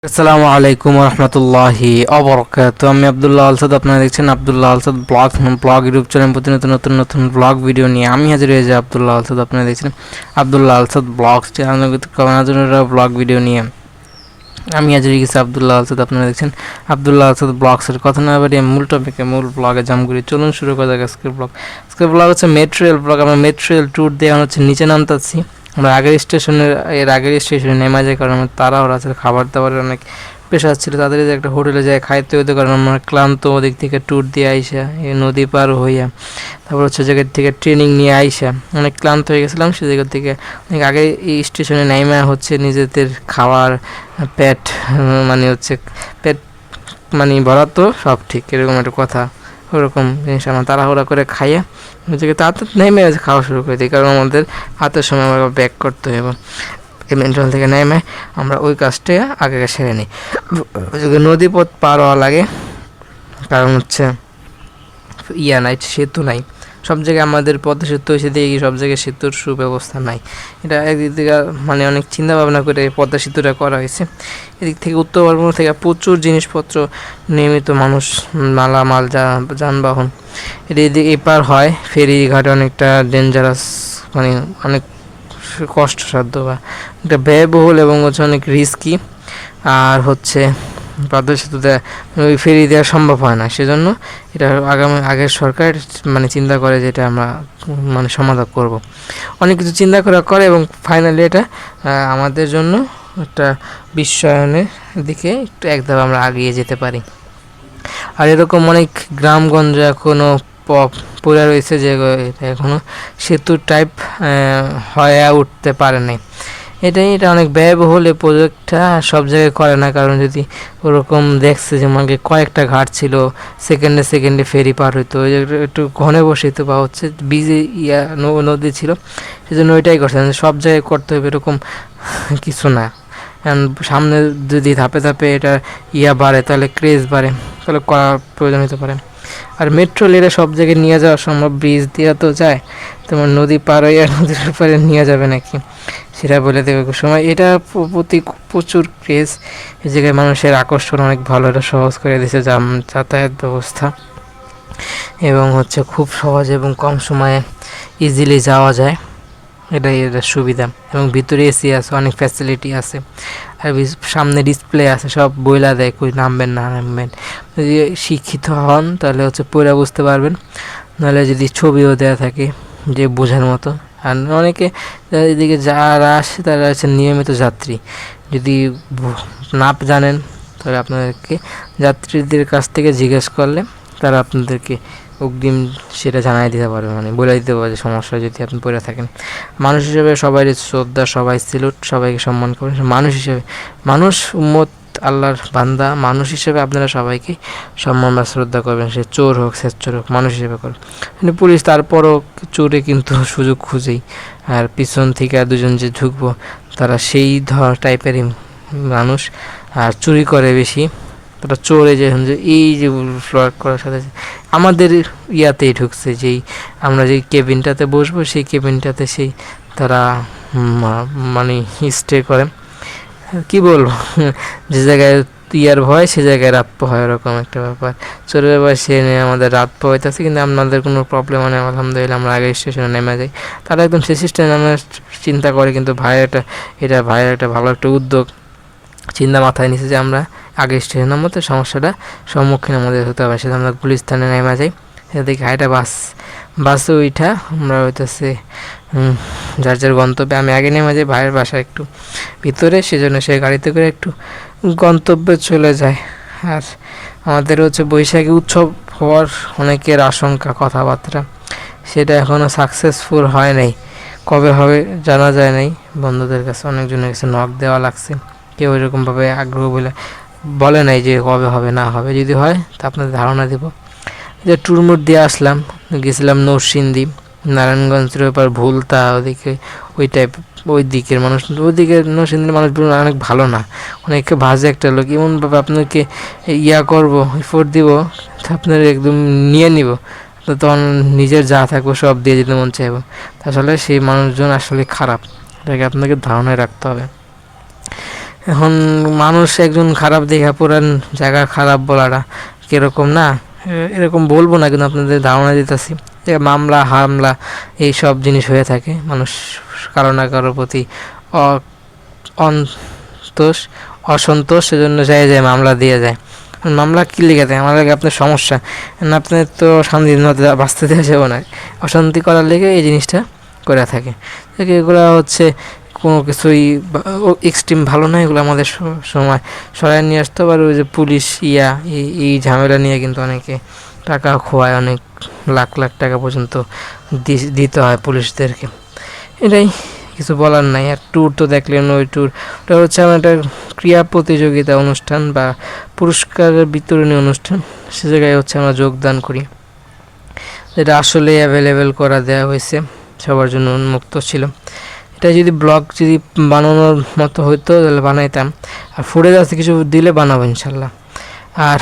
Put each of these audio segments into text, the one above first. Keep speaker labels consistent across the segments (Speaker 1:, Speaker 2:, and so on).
Speaker 1: আসসালামু আলাইকুম রহমতুল্লাহি অবরকাত। আমি আব্দুল্লাহ আলসাদ, আপনারা দেখছেন আব্দুল্লাহ আলসাদ ব্লগ ইউটিউব চ্যানেল। প্রতিনিয়ত নতুন নতুন ব্লগ ভিডিও নিয়ে আমি হাজির হয়ে যাই আব্দুল্লাহ আলসাদ। আপনারা দেখছেন আব্দুল্লাহ আলসাদ ব্লগ ব্লগ ভিডিও নিয়ে আমি হাজির হয়ে গেছি আব্দুল্লাহ আলসাদ। আপনারা দেখছেন আব্দুল্লাহ আলসাদ ব্লগসের কথা না বাড়িয়ে মূল টপিকে মূল ব্লগে জাম করি। চলুন শুরু করা যাক আজকের ব্লগ। আজকের ব্লগ হচ্ছে মেট্রো রেল ব্লগ। আমরা মেট্রো রেল ট্যুর দিয়ে হচ্ছে নিচে নামতাছি। আমরা আগের স্টেশনে নেমে যাই, কারণ আমার তাড়াহুড়ো আছে, খাবার দাবারের অনেক পেশা ছিল। তাদের যে একটা হোটেলে যায় খাইতে হইতে, কারণ আমরা ক্লান্ত ওদিক থেকে ট্যুর দিয়ে আইসা এই নদী পার হইয়া তারপর হচ্ছে জায়গার থেকে ট্রেনিং নিয়ে আইসা অনেক ক্লান্ত হয়ে গেছিলাম। সে জায়গা থেকে অনেক আগে এই স্টেশনে নেমে হচ্ছে নিজেদের খাওয়ার পেট মানে হচ্ছে পেট মানে ভরা তো সব ঠিক, এরকম একটা কথা। ওরকম জিনিস আমরা তাড়াহুড়া করে খাইয়া নিজেকে তাড়াতাড়ি নেমে খাওয়া শুরু করে দিই, কারণ আমাদের হাতের সময় আমরা ব্যাক করতে হবে। মেন্টাল থেকে নেমে আমরা ওই কাজটা আগে সেরে নিই। নদীপথ পার হওয়া লাগে, কারণ হচ্ছে নাই, সেতু নাই সব জায়গায়। আমাদের পদ্মা সেতু এসে দিয়ে সব জায়গায় সেতুর সুব্যবস্থা নাই। এটা একদিক থেকে মানে অনেক চিন্তা ভাবনা করে পদ্মা সেতুটা করা হয়েছে। এদিক থেকে উত্তরবঙ্গ থেকে প্রচুর জিনিসপত্র নিয়মিত মানুষ মালামাল যানবাহন এদিকে এপার হয়। ফেরিঘাট অনেকটা ডেঞ্জারাস, মানে অনেক কষ্টসাধ্য বা একটা ব্যয়বহুল এবং হচ্ছে অনেক রিস্কি। আর হচ্ছে পদ্মা সেতুতে ওই ফেরি দেওয়া সম্ভব হয় না, সেজন্য এটা আগের সরকার মানে চিন্তা করে যে এটা আমরা মানে সমাধান করব। অনেক কিছু চিন্তা করে এবং ফাইনালি এটা আমাদের জন্য একটা বিশ্বায়নের দিকে একটু একদম আমরা এগিয়ে যেতে পারি। আর এরকম অনেক গ্রামগঞ্জ এখনও পড়ে রয়েছে যে এখনও সেতু টাইপ হয়ে উঠতে পারে নাই। এটা অনেক ব্যয়বহুল এই প্রজেক্টটা, সব জায়গায় করে না, কারণ যদি ওরকম দেখছে যে আমাকে কয়েকটা ঘাট ছিল, সেকেন্ডে ফেরি পার হইতো, ওই একটু ঘনে বসিত বা হচ্ছে বিজি নদী ছিল, সেজন্য ওইটাই করছে। সব জায়গায় করতে হবে এরকম কিছু না। সামনে যদি ধাপে ধাপে এটা বাড়ে, তাহলে ক্রেজ বাড়ে, তাহলে করার প্রয়োজন হতে পারে। আর মেট্রো রেলে সব জায়গায় নিয়ে যাওয়া সম্ভব, ব্রিজ দিয়ে তো যায়, তোমার নদী পার হয়ে নদীর পারে নিয়ে যাবে নাকি সেটা বলে দেবে সময়। এটা প্রতি প্রচুর ক্রেজ, এই জায়গায় মানুষের আকর্ষণ অনেক ভালো, এটা সহজ করে দিয়েছে যাতায়াত ব্যবস্থা, এবং হচ্ছে খুব সহজ এবং কম সময়ে ইজিলি যাওয়া যায়। এটাই এটার সুবিধা, এবং ভিতরে এসি আছে, অনেক ফ্যাসিলিটি আছে। আর সামনে ডিসপ্লে আছে, সব বইলা দেয় কই নামবেন না নামবেন। যদি শিক্ষিত হন তাহলে হচ্ছে পড়ে বুঝতে পারবেন, নাহলে যদি ছবিও দেওয়া থাকে যে বোঝার মতো। আর অনেকে এদিকে যারা আসে তারা হচ্ছে নিয়মিত যাত্রী, যদি না জানেন তাহলে আপনাদেরকে যাত্রীদের কাছ থেকে জিজ্ঞেস করলে তারা আপনাদেরকে অগ্রিম সেটা জানাই দিতে পারবে, মানে বলে দিতে পারবে সমস্যা যদি আপনি পড়ে থাকেন। মানুষ হিসেবে সবাই শ্রদ্ধা, সবাই সিলুট, সবাইকে সম্মান করেন। মানুষ হিসেবে, মানুষ উম্মত আল্লাহর বান্দা, মানুষ হিসেবে আপনারা সবাইকে সম্মান বা শ্রদ্ধা করবেন। সে চোর হোক, সে চোর হোক, মানুষ হিসেবে করবেন। কিন্তু পুলিশ তারপরও চোরে কিন্তু সুযোগ খুঁজেই, আর পিছন থেকে আর দুজন যে ঢুকবো তারা সেই টাইপেরই মানুষ, আর চুরি করে বেশি। তারা চোরে যে এই যে ফ্লড করার সাথে আমাদের ইয়াতেই ঢুকছে, যেই আমরা যেই কেবিনটাতে বসবো সেই কেবিনটাতে সেই তারা মানে স্টে করে। কি বলবো, যে জায়গায় ইয়ার ভয় সে জায়গায় রাত হয়, ওরকম একটা ব্যাপার। চোরের ভয় সে নিয়ে আমাদের রাত হইতেছে, কিন্তু আপনাদের কোনো প্রবলেম হয় না আলহামদুলিল্লাহ। আমরা আগে স্টেশনে নেমে যাই, তারা একদম সে স্টেশনে আমরা চিন্তা করে, কিন্তু ভাইয়ের একটা ভালো একটা উদ্যোগ চিন্তা মাথায় নিছে যে আমরা আগে স্টেশনের মতো সমস্যাটা সম্মুখীন আমাদের হতে হবে। সেটা আমরা গুলিস্তানে নেমে যাই, সেদিকে হাইটা বাসে উঠা আমরা হইতেছে যার যার গন্তব্যে। আমি আগে নেমে যাই, ভাইয়ের বাসা একটু ভিতরে, সেজন্য সে গাড়িতে করে একটু গন্তব্যে চলে যায়। আর আমাদের হচ্ছে বৈশাখী উৎসব হওয়ার অনেকের আশঙ্কা, কথাবার্তা, সেটা এখনও সাকসেসফুল হয় নাই। কবে হবে জানা যায় নাই। বন্ধুদের কাছে অনেকজনের কাছে নক দেওয়া লাগছে, কেউ এরকমভাবে আগ্রহ বলে নাই যে কবে হবে না হবে। যদি হয় তা আপনাদের ধারণা দেব। যে ট্যুর মুড দিয়ে আসলাম, গেছিলাম নরসিংদী, নারায়ণগঞ্জের ব্যাপার ভুলতা, ওদিকে ওই দিকের মানুষ, ওইদিকে নরসিংদীর মানুষগুলো অনেক ভালো না, অনেকে বাজে একটা লোক। এমনভাবে আপনাকে করব, এফোর্ট দিব, আপনার একদম নিয়ে নিব, তো তখন নিজের যা থাকবো সব দিয়ে যেতে মন চাইব। আসলে সেই মানুষজন আসলে খারাপ, এটাকে আপনাকে ধারণায় রাখতে হবে। এখন মানুষ একজন খারাপ দেখা পুরান জায়গা খারাপ বলাটা কীরকম না, এরকম বলবো না, কিন্তু আপনাদের ধারণা দিতেছি যে মামলা হামলা এই সব জিনিস হয়ে থাকে। মানুষ কারো না কারোর প্রতি অসন্তোষ, সেজন্য যায় মামলা দিয়ে যায়। মামলা কী লিখে দেয়? আমার লাগে আপনার সমস্যা না, আপনার তো শান্তির মধ্যে বাঁচতে দেওয়া যাবে না, অশান্তি করার লেগে এই জিনিসটা করে থাকে। এগুলো হচ্ছে কোনো কিছুই এক্সট্রিম ভালো না, এগুলো আমাদের সময় সরাই নিয়ে আসতে পারে। ওই যে পুলিশ এই ঝামেলা নিয়ে কিন্তু অনেকে টাকা খোয়ায়, অনেক লাখ লাখ টাকা পর্যন্ত দিতে হয় পুলিশদেরকে। এটাই, কিছু বলার নাই। আর ট্যুর তো দেখলেন, ওই ট্যুরটা হচ্ছে আমার একটা ক্রীড়া প্রতিযোগিতা অনুষ্ঠান বা পুরস্কারের বিতরণী অনুষ্ঠান, সে জায়গায় হচ্ছে আমরা যোগদান করি, যেটা আসলে অ্যাভেলেবেল করা দেওয়া হয়েছে, সবার জন্য উন্মুক্ত ছিল। এটা যদি ব্লগ যদি বানানোর মতো হইতো তাহলে বানাইতাম, আর ফুটেজ আছে কিছু দিলে বানাবো ইনশাল্লাহ। আর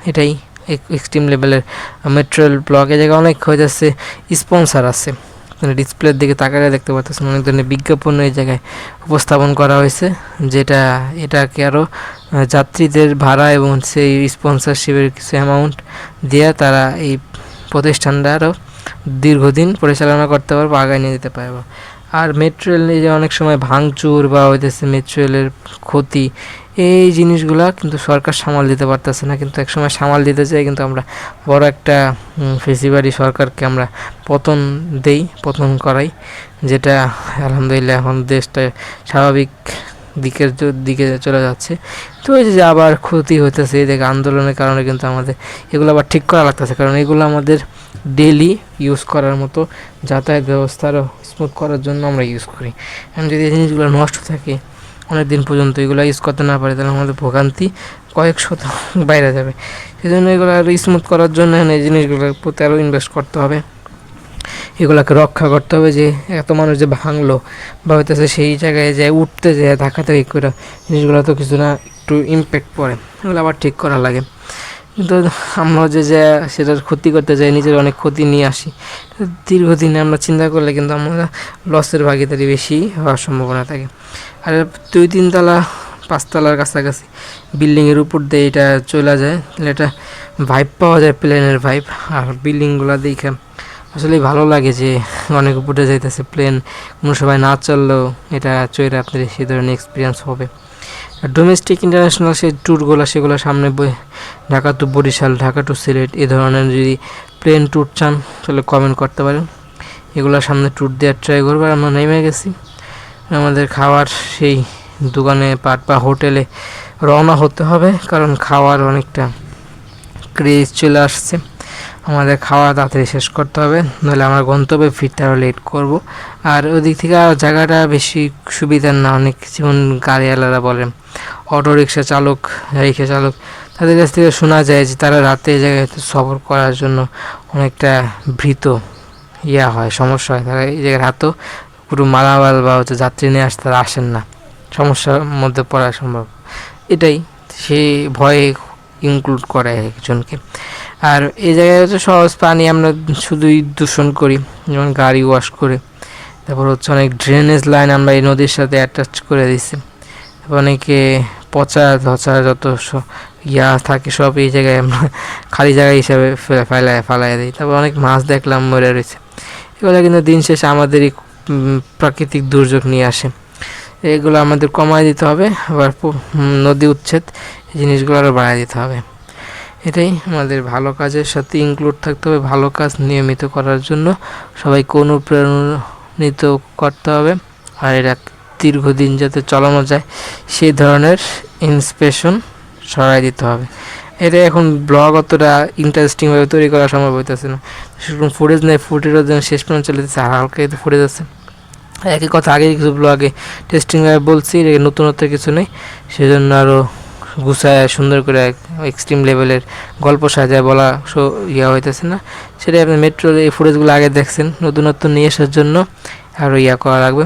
Speaker 1: এটাই এক্সট্রিম লেভেলের মেটেরিয়াল ব্লগ। এই জায়গায় অনেক হয়ে যাচ্ছে স্পন্সার আছে, ডিসপ্লের দিকে তাকালে দেখতে পাচ্ছেন অনেক ধরনের বিজ্ঞাপন এই জায়গায় উপস্থাপন করা হয়েছে, যেটা এটাকে আরও যাত্রীদের ভাড়া এবং সেই স্পন্সরশিপের কিছু অ্যামাউন্ট দিয়ে তারা এই প্রতিষ্ঠানটা আরও দীর্ঘদিন পরিচালনা করতে পারবো, আগায় নিয়ে যেতে পারবো। আর মেটেরিয়াল এই যে অনেক সময় ভাঙচুর বা হইতেছে মেটেরিয়ালের ক্ষতি, এই জিনিসগুলা কিন্তু সরকার সামাল দিতে পারতেছে না, কিন্তু একসময় সামাল দিতে চাই, কিন্তু আমরা বড় একটা ফেসিবারি সরকারকে আমরা পতন করাই, যেটা আলহামদুলিল্লাহ এখন দেশটা স্বাভাবিক দিকে চলে যাচ্ছে। তো এই যে আবার ক্ষতি হইতেছে এই দেখে আন্দোলনের কারণে, কিন্তু আমাদের এগুলো আবার ঠিক করা লাগতেছে, কারণ এগুলো আমাদের ডেইলি ইউজ করার মতো যাতায়াত ব্যবস্থারও স্মুথ করার জন্য আমরা ইউজ করি। এখন যদি এই জিনিসগুলো নষ্ট থাকে অনেক দিন পর্যন্ত, এগুলো ইউজ করতে না পারি, তাহলে আমাদের ভোগান্তি কয়েক শত বাইরে যাবে। সেই জন্য এগুলো আরও স্মুথ করার জন্য এই জিনিসগুলোর প্রতি আরও ইনভেস্ট করতে হবে, এগুলোকে রক্ষা করতে হবে। যে এত মানুষ যে ভাঙলো বা হইতেছে সেই জায়গায় যায় উঠতে যায় ধাক্কাতে করে, জিনিসগুলো তো কিছু না একটু ইম্প্যাক্ট পড়ে, এগুলো আবার ঠিক করা লাগে। কিন্তু আমরা যে সেটার ক্ষতি করতে যাই, নিজের অনেক ক্ষতি নিয়ে আসি। দীর্ঘদিনে আমরা চিন্তা করলে কিন্তু আমরা লসের ভাগিদারি বেশি হওয়ার সম্ভাবনা থাকে। আর 2-3 তলা 5 তলার কাছাকাছি বিল্ডিংয়ের উপর দিয়ে এটা চলে যায়, তাহলে এটা ভাইব পাওয়া যায়, প্লেনের ভাইব। আর বিল্ডিংগুলো দেখে আসলে ভালো লাগে যে অনেক উপরে যাইতেছে প্লেন, কোনো সময় না চললেও এটা চড়ে আপনার সেই ধরনের এক্সপিরিয়েন্স হবে। আর ডোমেস্টিক ইন্টারন্যাশনাল সেই ট্যুরগুলো, সেগুলো সামনে ঢাকা টু বরিশাল, ঢাকা টু সিলেট, এই ধরনের যদি প্লেন ট্যুর চান তাহলে কমেন্ট করতে পারেন, এগুলো সামনে ট্যুর দেওয়ার ট্রাই করবো। আমরা নেমে গেছি, আমাদের খাওয়ার সেই দোকানে বা হোটেলে রওনা হতে হবে, কারণ খাওয়ার অনেকটা ক্রেজ চলে আসছে, আমাদের খাওয়া তাড়াতাড়ি শেষ করতে হবে, নাহলে আমার গন্তব্যে ফিরতে আরও লেট করব। আর ওদিক থেকে জায়গাটা বেশি সুবিধার না, অনেক যেমন গাড়িওয়ালারা বলেন, অটো রিক্সা চালক, রিক্সা চালক, তাদের কাছ থেকে শোনা যায় যে তারা রাতে এই জায়গায় সফর করার জন্য অনেকটা ভীত হয়, সমস্যা হয়, তারা এই জায়গায় রাতেও পুরো মালামাল বা যাত্রী নিয়ে আসতে তারা আসেন না, সমস্যার মধ্যে পড়া সম্ভব। এটাই সেই ভয়ে ইনক্লুড করে একজনকে। আর এই জায়গায় হচ্ছে সহজ পানি আমরা শুধুই দূষণ করি, যেমন গাড়ি ওয়াশ করে, তারপর হচ্ছে অনেক ড্রেনেজ লাইন আমরা এই নদীর সাথে অ্যাটাচ করে দিচ্ছি, তারপর অনেকে পচা ধচা যত থাকে সব এই জায়গায় আমরা খালি জায়গা হিসাবে ফালাই দিই। তারপর অনেক মাছ দেখলাম মরে রয়েছে, এগুলো কিন্তু দিন শেষে আমাদেরই প্রাকৃতিক দুর্যোগ নিয়ে আসে, এগুলো আমাদের কমায় দিতে হবে। আবার নদী উচ্ছেদ এই জিনিসগুলো আরও বাড়ায় দিতে হবে। এটাই আমাদের ভালো কাজের সাথে ইনক্লুড থাকতে হবে, ভালো কাজ নিয়মিত করার জন্য সবাইকে অনুপ্রেরণিত করতে হবে। আর এটা দীর্ঘদিন যাতে চালানো যায় সেই ধরনের ইন্সপিরেশন ছড়াই দিতে হবে। এটা এখন ব্লগ অতটা ইন্টারেস্টিংভাবে তৈরি করা সম্ভব হইতেছে না, সেরকম ফুটেজ নেই, ফুটেজও যেন শেষ পর্যন্ত চলে যাচ্ছে, হালকা তো ফুটেজ আছে। একই কথা আগে কিছু ব্লগে টেস্টিংভাবে বলছি, নতুনত্ব কিছু নেই, সেজন্য আরও গুছায় সুন্দর করে এক্সট্রিম লেভেলের গল্প সাজায় বলা হইতেছে না। সেটাই আপনি মেট্রোর এই ফুটেজগুলো আগে দেখছেন, নতুনত্ব নিয়ে আসার জন্য আরও করা লাগবে।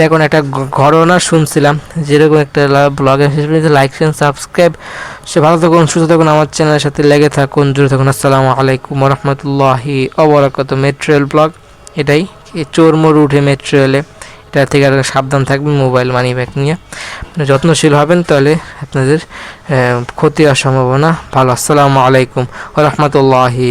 Speaker 1: এখন একটা ঘটনা শুনছিলাম, যেরকম একটা ব্লগে শেষ পর্যন্ত লাইক অ্যান্ড সাবস্ক্রাইব, সে ভালো থাকুন, সুস্থ থাকুন, আমার চ্যানেলের সাথে লেগে থাকুন, জুড়ে থাকুন। আসসালামু আলাইকুম রহমতুল্লাহি ওয়া বারাকাতুহু। মেট্রোয়েল ব্লগ এটাই, চোর মোড় উঠে মেট্রোয়েলে এটা থেকে আর সাবধান থাকবেন মোবাইল মানি ব্যাগ নিয়ে, যত্নশীল হবেন, তাহলে আপনাদের ক্ষতি হওয়ার সম্ভাবনা ভালো। আসসালামু আলাইকুম ওয়া রাহমাতুল্লাহি